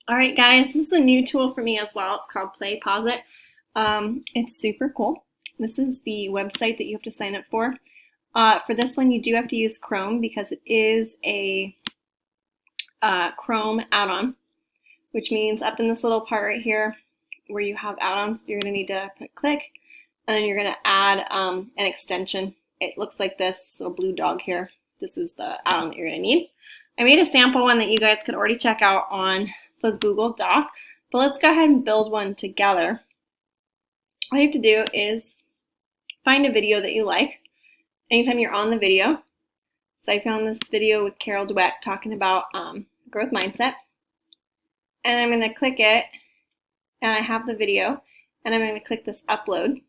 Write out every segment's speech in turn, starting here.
All right, guys, this is a new tool for me as well. It's called PlayPosit. It's super cool. This is the website that you have to sign up for. For this one, you do have to use Chrome because it is a Chrome add-on, which means up in this little part right here where you have add-ons, you're going to need to click, and then you're going to add an extension. It looks like this little blue dog here. This is the add-on that you're going to need. I made a sample one that you guys could already check out on the Google Doc, but let's go ahead and build one together. All you have to do is find a video that you like. Anytime you're on the video, so I found this video with Carol Dweck talking about growth mindset, and I'm going to click it, and I have the video, and I'm going to click this upload.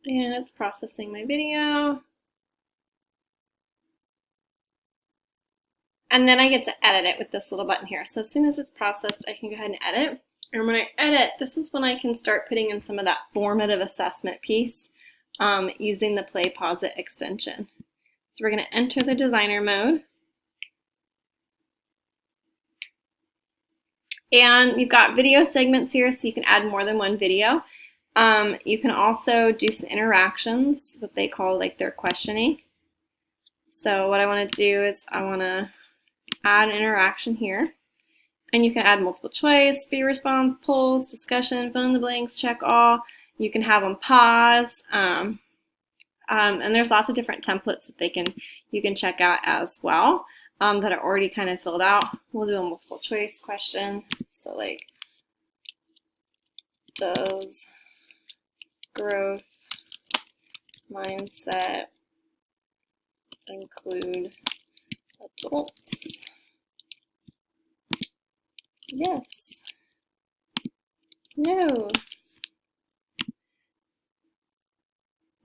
And it's processing my video. And then I get to edit it with this little button here. So as soon as it's processed, I can go ahead and edit. And when I edit, this is when I can start putting in some of that formative assessment piece using the PlayPosit extension. So we're going to enter the designer mode. And you've got video segments here, so you can add more than one video. You can also do some interactions, what they call like their questioning. So what I want to do is I want to add an interaction here. And you can add multiple choice, free response, polls, discussion, fill in the blanks, check all. You can have them pause. And there's lots of different templates that you can check out as well that are already kind of filled out. We'll do a multiple choice question. So like, does growth mindset include adults? Yes. No.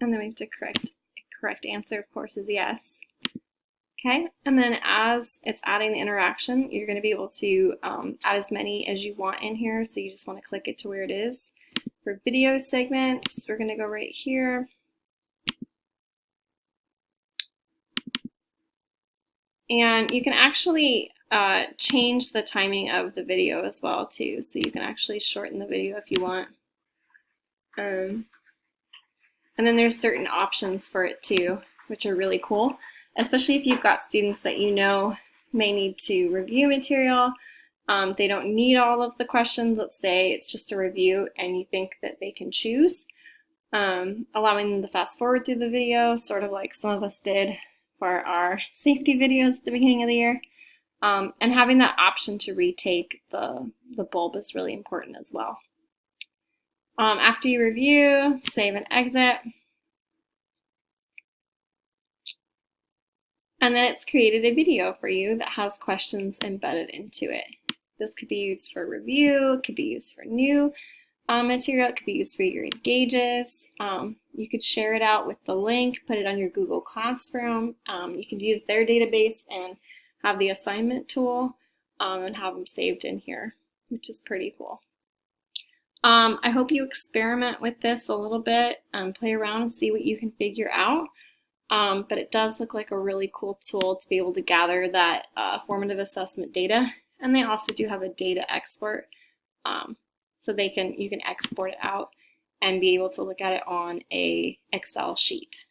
And then we have to correct answer, of course, is yes. Okay, and then as it's adding the interaction, you're going to be able to add as many as you want in here. So you just want to click it to where it is. For video segments, we're going to go right here. And you can actually change the timing of the video as well too. So you can actually shorten the video if you want. And then there's certain options for it too, which are really cool, especially if you've got students that you know may need to review material. They don't need all of the questions. Let's say it's just a review and you think that they can choose. Allowing them to fast forward through the video, sort of like some of us did for our safety videos at the beginning of the year. And having that option to retake the bulb is really important as well. After you review, save and exit. And then it's created a video for you that has questions embedded into it. This could be used for review, it could be used for new material, it could be used for your engages. You could share it out with the link, put it on your Google Classroom. You could use their database and have the assignment tool and have them saved in here, which is pretty cool. I hope you experiment with this a little bit and play around and see what you can figure out. But it does look like a really cool tool to be able to gather that formative assessment data. And they also do have a data export, so you can export it out and be able to look at it on a Excel sheet.